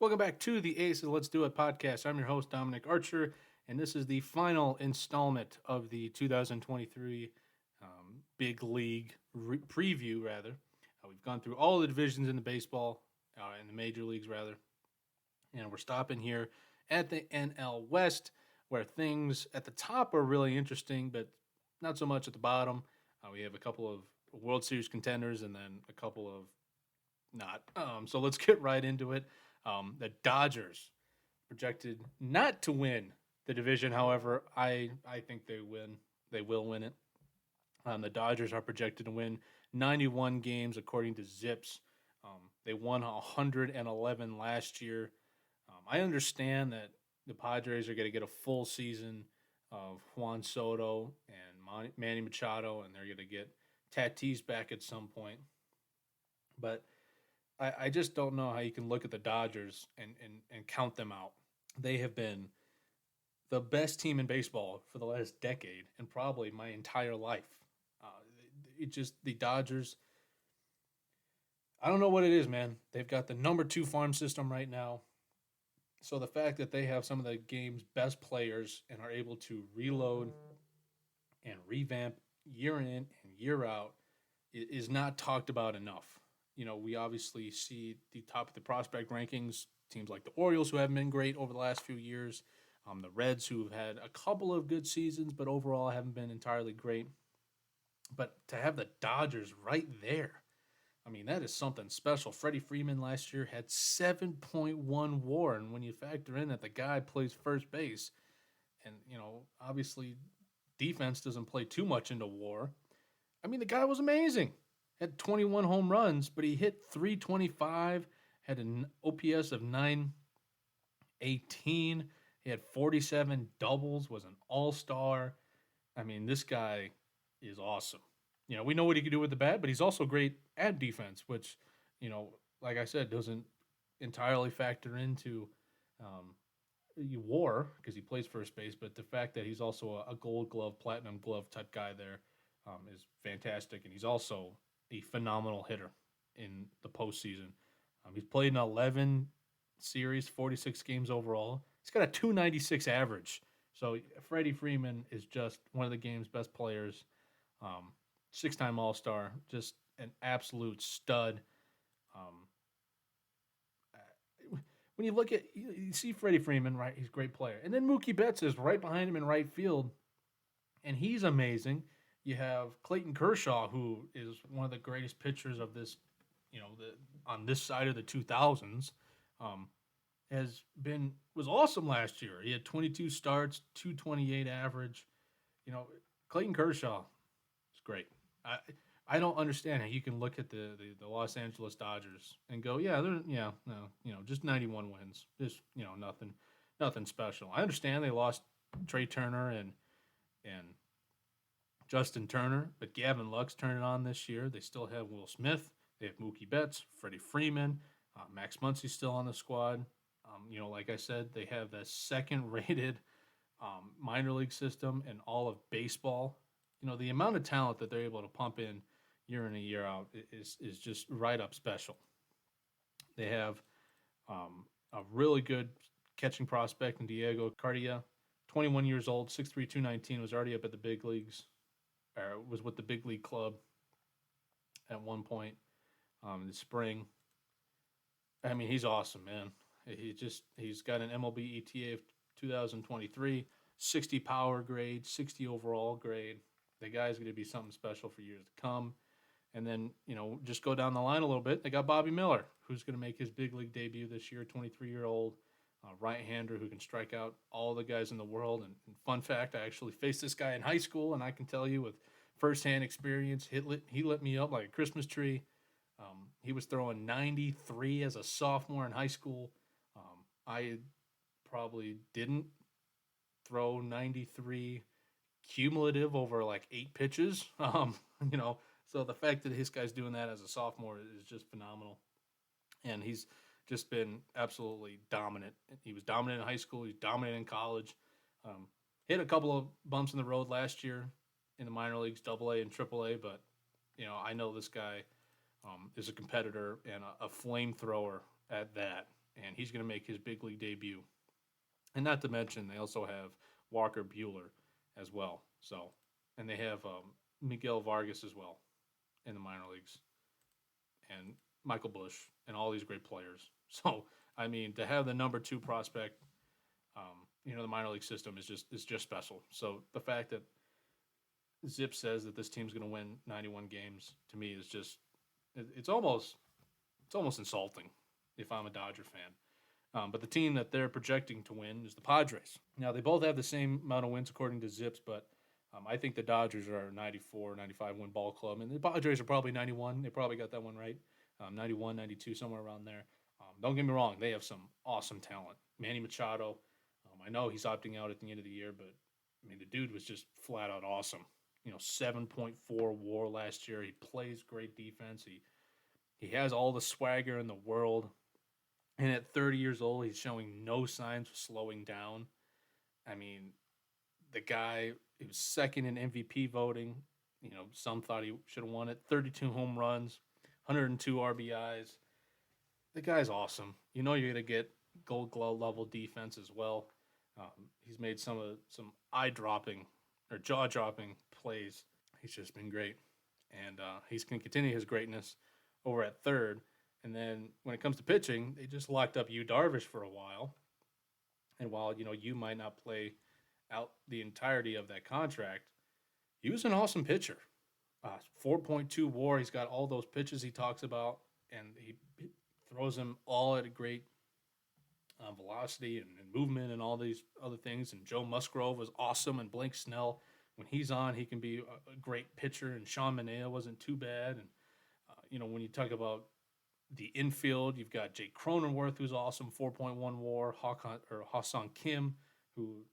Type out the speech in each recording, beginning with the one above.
Welcome back to the Aces Let's Do It podcast. I'm your host, Dominic Archer, and this is the final installment of the 2023 Big League preview, rather. We've gone through all the divisions in the baseball, in the major leagues, rather, and we're stopping here at the NL West, where things at the top are really interesting, but not so much at the bottom. We have a couple of World Series contenders and then a couple of not. So let's get right into it. The Dodgers projected not to win the division. However, I think they win. They will win it. The Dodgers are projected to win 91 games according to Zips. They won 111 last year. I understand that the Padres are going to get a full season of Juan Soto and Manny Machado, and they're going to get Tatis back at some point. But I just don't know how you can look at the Dodgers and count them out. They have been the best team in baseball for the last decade and probably my entire life. Uh, the Dodgers. I don't know what it is, man. They've got the number 2 farm system right now. So the fact that they have some of the game's best players and are able to reload and revamp year in and year out is not talked about enough. We obviously see the top of the prospect rankings, teams like the Orioles who haven't been great over the last few years, the Reds who have had a couple of good seasons, but overall haven't been entirely great. But to have the Dodgers right there, I mean, that is something special. Freddie Freeman last year had 7.1 WAR, and when you factor in that the guy plays first base, and obviously defense doesn't play too much into WAR. I mean, the guy was amazing. Had 21 home runs, but he hit 325, had an OPS of 918. He had 47 doubles, was an all-star. I mean, this guy is awesome. We know what he can do with the bat, but he's also great at defense, which, like I said, doesn't entirely factor into WAR because he plays first base, but the fact that he's also a gold glove, platinum glove type guy there is fantastic. And he's also a phenomenal hitter in the postseason. He's played in 11 series, 46 games overall. He's got a 296 average. So Freddie Freeman is just one of the game's best players. 6-time All-Star, just an absolute stud. Um, when you look at, you see Freddie Freeman, right? He's a great player. And then Mookie Betts is right behind him in right field, and he's amazing. You have Clayton Kershaw, who is one of the greatest pitchers of this, on this side of the 2000s. Was awesome last year. He had 22 starts, 228 average. Clayton Kershaw is great. I don't understand how you can look at the Los Angeles Dodgers and go, just 91 wins, just nothing special. I understand they lost Trey Turner and Justin Turner, but Gavin Lux turned it on this year. They still have Will Smith. They have Mookie Betts, Freddie Freeman, Max Muncy's still on the squad. Like I said, they have the second-rated minor league system in all of baseball. The amount of talent that they're able to pump in year in and year out is just right up special. They have a really good catching prospect in Diego Cardia, 21 years old, 6'3", 219, was already up at the big leagues, or was with the big league club at one point in the spring. I mean, he's awesome, man. He's got an MLB ETA of 2023, 60 power grade, 60 overall grade. The guy's going to be something special for years to come. And then, just go down the line a little bit. They got Bobby Miller, who's going to make his big league debut this year, 23-year-old right-hander who can strike out all the guys in the world. And fun fact, I actually faced this guy in high school, and I can tell you with firsthand experience, he lit me up like a Christmas tree. He was throwing 93 as a sophomore in high school. I probably didn't throw 93 cumulative over like 8 pitches. So the fact that this guy's doing that as a sophomore is just phenomenal. And he's just been absolutely dominant. He was dominant in high school. He's dominant in college. Hit a couple of bumps in the road last year in the minor leagues, AA and AAA. But, I know this guy is a competitor and a flamethrower at that. and he's going to make his big league debut. And not to mention, they also have Walker Bueller as well. So, and they have Miguel Vargas as well in the minor leagues, and Michael Bush, and all these great players. So, I mean, to have the number two prospect, the minor league system is just special. So the fact that Zip says that this team's going to win 91 games to me is just it's almost insulting if I'm a Dodger fan. But the team that they're projecting to win is the Padres. Now, they both have the same amount of wins according to Zips, but I think the Dodgers are a 94, 95 win ball club, and the Padres are probably 91. They probably got that one right. 91, 92, somewhere around there. Don't get me wrong, they have some awesome talent. Manny Machado, I know he's opting out at the end of the year, but I mean, the dude was just flat out awesome. 7.4 WAR last year. He plays great defense. He has all the swagger in the world. And at 30 years old, he's showing no signs of slowing down. I mean, the guy, he was second in MVP voting. Some thought he should have won it. 32 home runs, 102 RBIs. The guy's awesome. You're going to get Gold Glove level defense as well. He's made some eye dropping or jaw dropping plays. He's just been great, and he's going to continue his greatness over at third. And then when it comes to pitching, they just locked up Yu Darvish for a while. And while you might not play out the entirety of that contract, he was an awesome pitcher. 4.2 WAR. He's got all those pitches he talks about, and he throws them all at a great velocity and movement and all these other things. And Joe Musgrove was awesome, and Blake Snell, when he's on, he can be a great pitcher. And Sean Manaea wasn't too bad. And when you talk about the infield, you've got Jake Cronenworth, who's awesome, 4.1 WAR. Ha-Seong Kim, who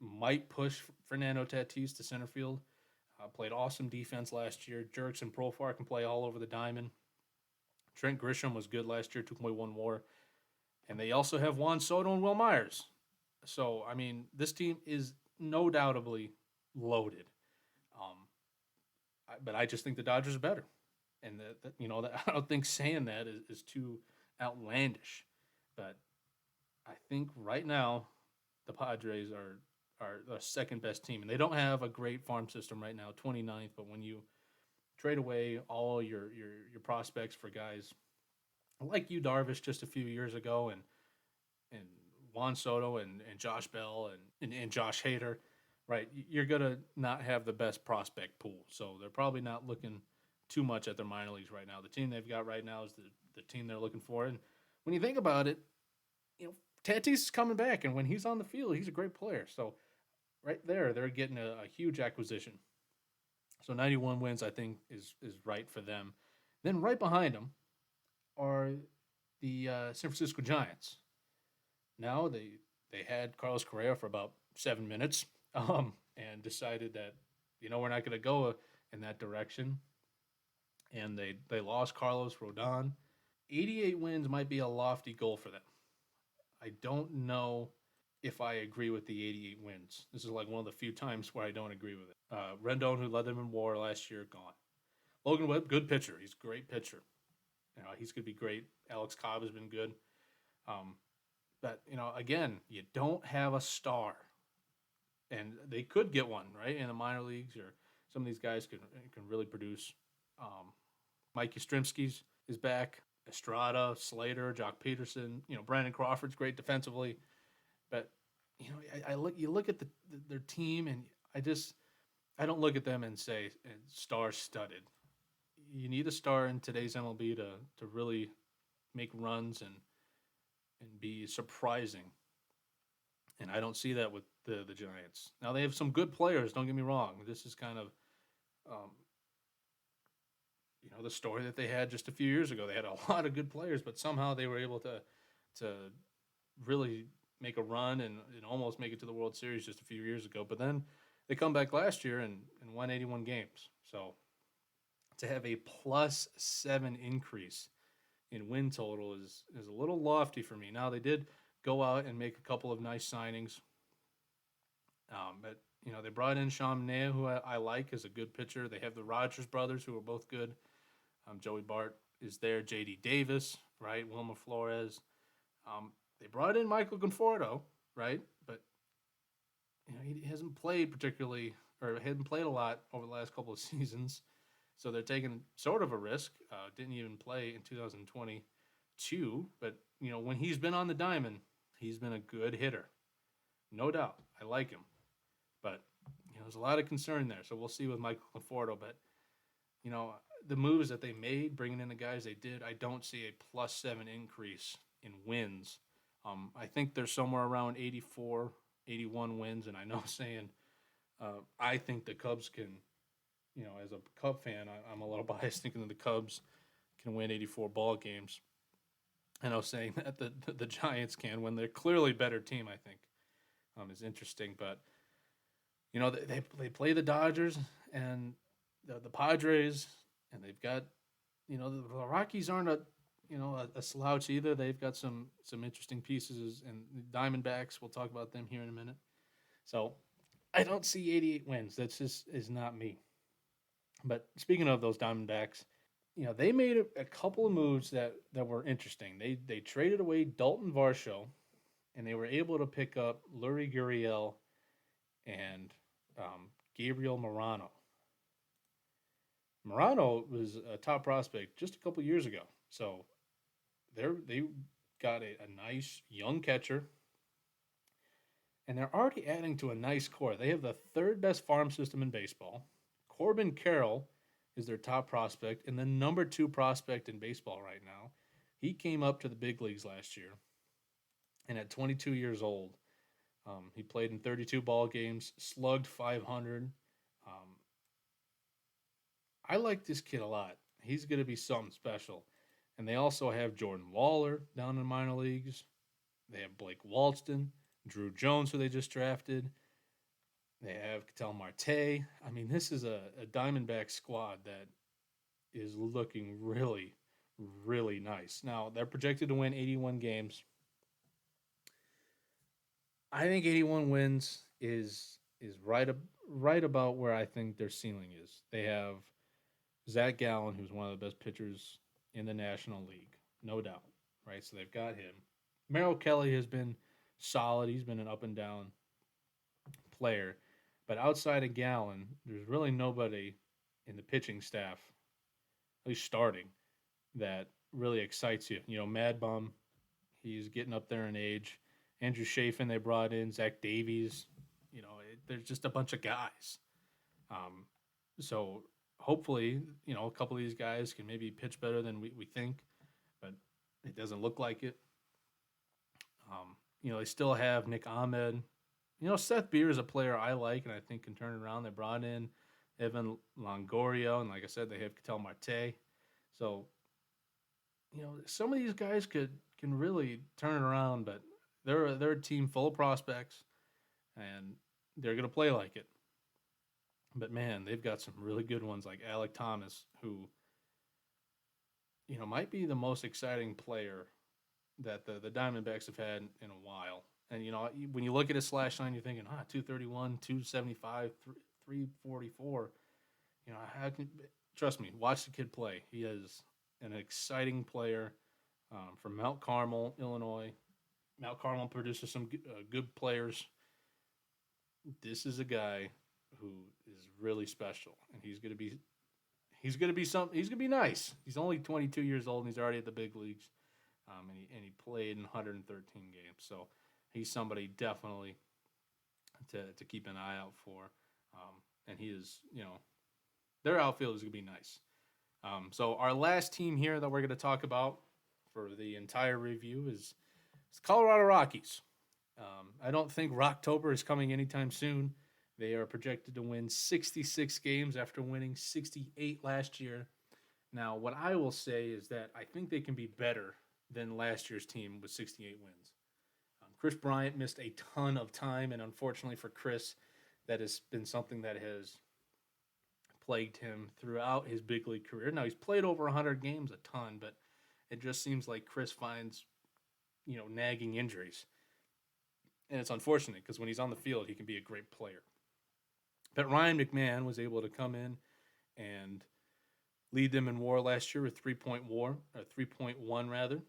might push Fernando Tatis to center field. Played awesome defense last year. Jurickson Profar can play all over the diamond. Trent Grisham was good last year, 2.1 WAR. And they also have Juan Soto and Will Myers. So, I mean, this team is no doubtably loaded. But I just think the Dodgers are better. And I don't think saying that is too outlandish. But I think right now the Padres are the second best team. And they don't have a great farm system right now, 29th. But when you trade away all your prospects for guys like Yu Darvish just a few years ago, and Juan Soto and Josh Bell and Josh Hader, right? You're gonna not have the best prospect pool, so they're probably not looking too much at their minor leagues right now. The team they've got right now is the team they're looking for. And when you think about it, Tatis is coming back, and when he's on the field, he's a great player. So right there, they're getting a huge acquisition. So 91 wins, I think, is right for them. Then right behind them are the San Francisco Giants. Now they had Carlos Correa for about 7 minutes, and decided that we're not going to go in that direction, and they lost Carlos Rodon. 88 wins might be a lofty goal for them. I don't know if I agree with the 88 wins. This is like one of the few times where I don't agree with it. Rendon, who led them in WAR last year, gone. Logan Webb, good pitcher. He's a great pitcher. He's going to be great. Alex Cobb has been good. But, again, you don't have a star. And they could get one, right, in the minor leagues, or some of these guys can really produce. Mike Yastrzemski's is back. Estrada, Slater, Jock Peterson. Brandon Crawford's great defensively. But, you look at their team, and I don't look at them and say star-studded. You need a star in today's MLB to really make runs and be surprising. And I don't see that with the Giants. Now, they have some good players, don't get me wrong. This is kind of, the story that they had just a few years ago. They had a lot of good players, but somehow they were able to really make a run and almost make it to the World Series just a few years ago. But then they come back last year and won 81 games. So to have a +7 increase in win total is a little lofty for me. Now, they did go out and make a couple of nice signings. But, they brought in Sean Manaea, who I like, as a good pitcher. They have the Rogers brothers, who are both good. Joey Bart is there. J.D. Davis, right? Wilmer Flores. They brought in Michael Conforto, right? But he hasn't played particularly, or hadn't played a lot over the last couple of seasons. So they're taking sort of a risk. Didn't even play in 2022, but when he's been on the diamond, he's been a good hitter, no doubt. I like him, but there's a lot of concern there. So we'll see with Michael Conforto. But you know the moves that they made, bringing in the guys they did, I don't see a +7 increase in wins. I think they're somewhere around 84, 81 wins, and I know saying I think the Cubs can. As a Cub fan, I'm a little biased thinking that the Cubs can win 84 ball games. I know saying that the Giants can when they're clearly better team. I think is interesting, but they play the Dodgers and the Padres, and they've got the Rockies aren't a slouch either. They've got some interesting pieces, and the Diamondbacks. We'll talk about them here in a minute. So I don't see 88 wins. That's just is not me. But speaking of those Diamondbacks, they made a couple of moves that were interesting. They traded away Dalton Varsho, and they were able to pick up Lurie Gurriel and Gabriel Morano. Morano was a top prospect just a couple years ago, so they got a nice young catcher, and they're already adding to a nice core. They have the third best farm system in baseball. Corbin Carroll is their top prospect and the number 2 prospect in baseball right now. He came up to the big leagues last year, and at 22 years old, he played in 32 ball games, slugged 500. Um, I like this kid a lot. He's going to be something special. And they also have Jordan Waller down in the minor leagues. They have Blake Walston, Drew Jones, who they just drafted. They have Ketel Marte. I mean, this is a Diamondback squad that is looking really, really nice. Now, they're projected to win 81 games. I think 81 wins is right about where I think their ceiling is. They have Zach Gallen, who's one of the best pitchers in the National League, no doubt, right? So they've got him. Merrill Kelly has been solid. He's been an up and down player. But outside of Gallen, there's really nobody in the pitching staff, at least starting, that really excites you. Mad Bum, he's getting up there in age. Andrew Chafin, they brought in. Zach Davies. There's just a bunch of guys. So hopefully, a couple of these guys can maybe pitch better than we think, but it doesn't look like it. They still have Nick Ahmed. Seth Beer is a player I like and I think can turn it around. They brought in Evan Longoria, and like I said, they have Ketel Marte. So, some of these guys can really turn it around, but they're a team full of prospects, and they're going to play like it. But man, they've got some really good ones like Alec Thomas, who might be the most exciting player that the Diamondbacks have had in a while. And when you look at his slash line, you're thinking, 231, 275, 344. Trust me, watch the kid play. He is an exciting player from Mount Carmel, Illinois. Mount Carmel produces some good players. This is a guy who is really special, and he's gonna be nice. He's only 22 years old, and he's already at the big leagues, and he played in 113 games. So he's somebody definitely to keep an eye out for, and he is their outfield is gonna be nice. So our last team here that we're gonna talk about for the entire review is Colorado Rockies. I don't think Rocktober is coming anytime soon. They are projected to win 66 games after winning 68 last year. Now, what I will say is that I think they can be better than last year's team with 68 wins. Chris Bryant missed a ton of time, and unfortunately for Chris, that has been something that has plagued him throughout his big league career. Now, he's played over 100 games, a ton, but it just seems like Chris finds, nagging injuries. And it's unfortunate because when he's on the field, he can be a great player. But Ryan McMahon was able to come in and lead them in WAR last year with 3.1 rather.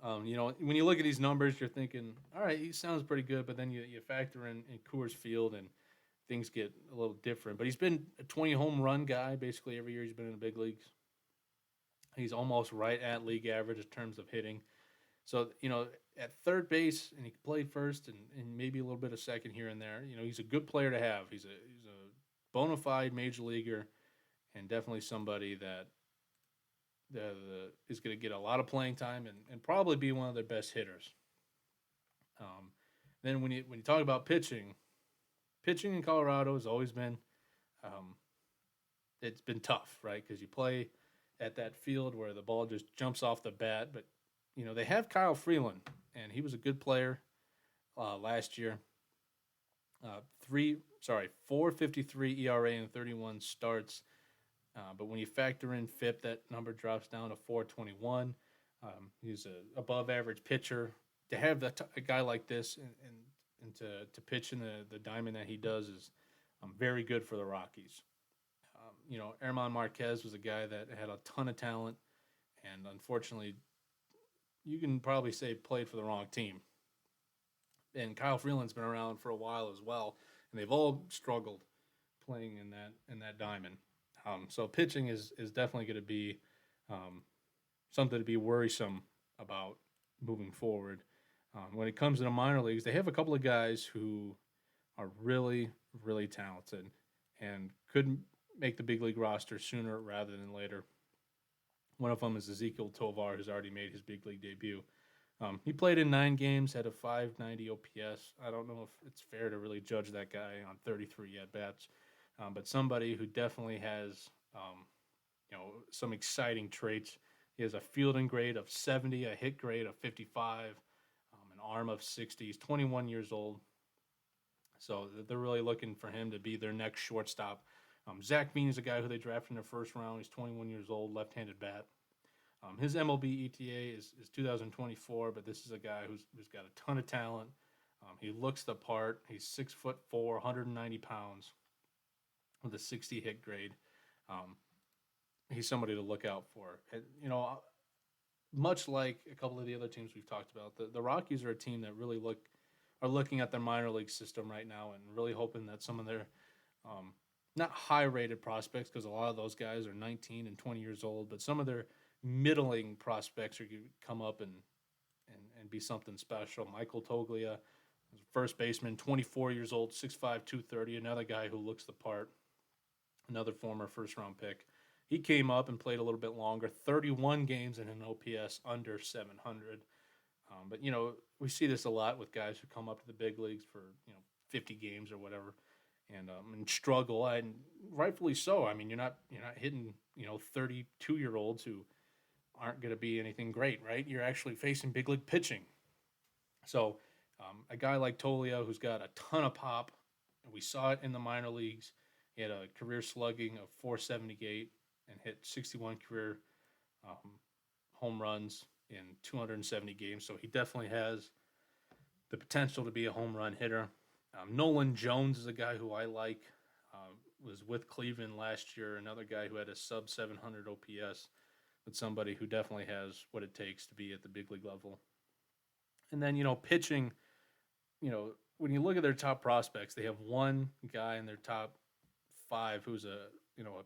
When you look at these numbers, you're thinking, all right, he sounds pretty good, but then you factor in Coors Field and things get a little different. But he's been a 20 home run guy basically every year he's been in the big leagues. He's almost right at league average in terms of hitting. So, at third base, and he can play first and maybe a little bit of second here and there. He's a good player to have. He's a bona fide major leaguer and definitely somebody that is going to get a lot of playing time and probably be one of their best hitters. Um, then when you talk about pitching in Colorado has always been um, it's been tough, right? Because you play at that field where the ball just jumps off the bat. But they have Kyle Freeland, and he was a good player last year. 4.53 ERA and 31 starts. But when you factor in FIP, that number drops down to 4.21. He's a above average pitcher. To have a guy like this and to pitch in the diamond that he does is very good for the Rockies. Herman Marquez was a guy that had a ton of talent, and unfortunately, you can probably say played for the wrong team. And Kyle Freeland's been around for a while as well, and they've all struggled playing in that diamond. So pitching is definitely going to be um, something to be worrisome about moving forward. When it comes to the minor leagues, they have a couple of guys who are really, really talented and could make the big league roster sooner rather than later. One of them is Ezekiel Tovar, who's already made his big league debut. He played in 9 games, had a 590 OPS. I don't know if it's fair to really judge that guy on 33 at bats, but somebody who definitely has some exciting traits. He has a fielding grade of 70, a hit grade of 55, an arm of 60. He's 21 years old. So they're really looking for him to be their next shortstop. Zach Bean is a guy who they drafted in the first round. He's 21 years old, left-handed bat. His MLB ETA is 2024, but this is a guy who's got a ton of talent. He looks the part. He's 6'4", 190 pounds, with a 60 hit grade. Um, he's somebody to look out for. And, much like a couple of the other teams we've talked about, the Rockies are a team that really are looking at their minor league system right now and really hoping that some of their not high rated prospects, because a lot of those guys are 19 and 20 years old, but some of their middling prospects are going to come up and be something special. Michael Toglia, first baseman, 24 years old, 6'5", 230, another guy who looks the part, another former first round pick. He came up and played a little bit longer, 31 games in an OPS under 700. But we see this a lot with guys who come up to the big leagues for 50 games or whatever, and struggle, and rightfully so. I mean, you're not hitting 32-year-olds who aren't going to be anything great, right? You're actually facing big league pitching. So a guy like Tolia, who's got a ton of pop, and we saw it in the minor leagues. He had a career slugging of 478 and hit 61 career home runs in 270 games. So he definitely has the potential to be a home run hitter. Nolan Jones is a guy who I like. Was with Cleveland last year, another guy who had a sub 700 OPS, but somebody who definitely has what it takes to be at the big league level. And then, pitching, when you look at their top prospects, they have one guy in their top 5 who's a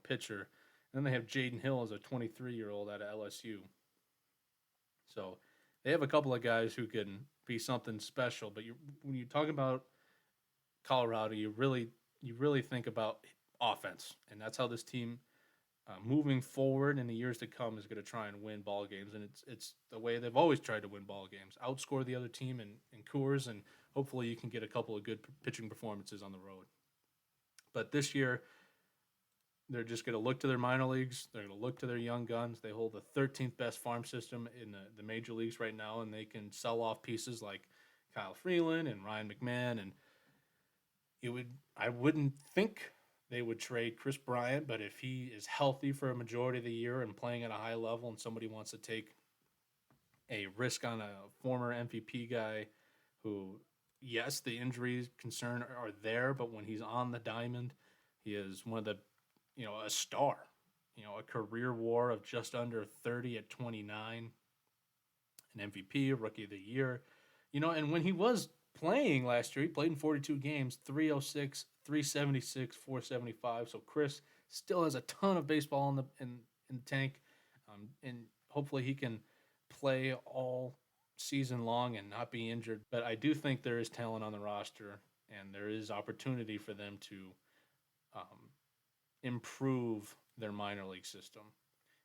pitcher. And then they have Jaden Hill as a 23-year-old out of LSU. So they have a couple of guys who can be something special. But when you talk about Colorado, you really think about offense, and that's how this team, moving forward in the years to come, is going to try and win ball games. And it's the way they've always tried to win ball games: outscore the other team in Coors, and hopefully you can get a couple of good pitching performances on the road. But this year, they're just going to look to their minor leagues. They're going to look to their young guns. They hold the 13th best farm system in the major leagues right now, and they can sell off pieces like Kyle Freeland and Ryan McMahon. And I wouldn't think they would trade Chris Bryant, but if he is healthy for a majority of the year and playing at a high level, and somebody wants to take a risk on a former MVP guy who, yes, the injuries concern are there, but when he's on the diamond, he is one of the, a star, a career WAR of just under 30 at 29. an MVP, a Rookie of the Year. And when he was playing last year, he played in 42 games, 306, 376, 475. So Chris still has a ton of baseball in the tank, and hopefully he can play all season long and not be injured. But I do think there is talent on the roster, and there is opportunity for them to um, improve their minor league system.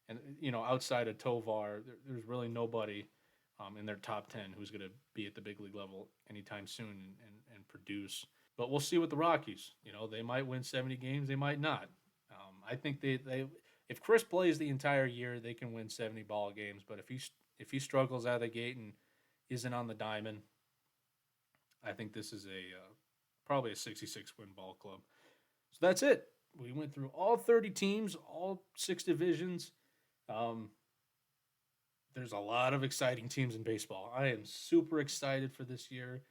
And outside of Tovar, there's really nobody in their top 10 who's going to be at the big league level anytime soon and produce. But we'll see with the Rockies. They might win 70 games, they might not. I think they if Chris plays the entire year, they can win 70 ball games. But if he struggles out of the gate and isn't on the diamond, I think this is probably a 66 win ball club. So that's it. We went through all 30 teams, all 6 divisions. There's a lot of exciting teams in baseball. I am super excited for this year.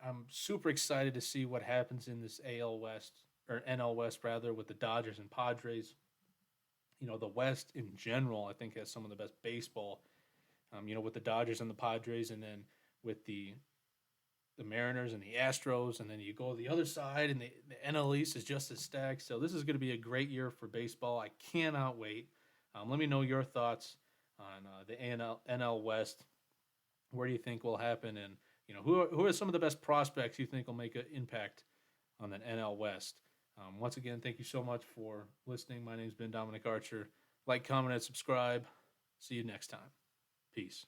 I'm super excited to see what happens in this AL West, or NL West rather, with the Dodgers and Padres. The West in general, I think, has some of the best baseball. With the Dodgers and the Padres, and then with the Mariners and the Astros, and then you go to the other side, and the NL East is just as stacked. So this is going to be a great year for baseball. I cannot wait. Let me know your thoughts on the NL West. Where do you think will happen, and who are some of the best prospects you think will make an impact on the NL West? Once again, thank you so much for listening. My name's been Dominic Archer. Like, comment, and subscribe. See you next time. Peace.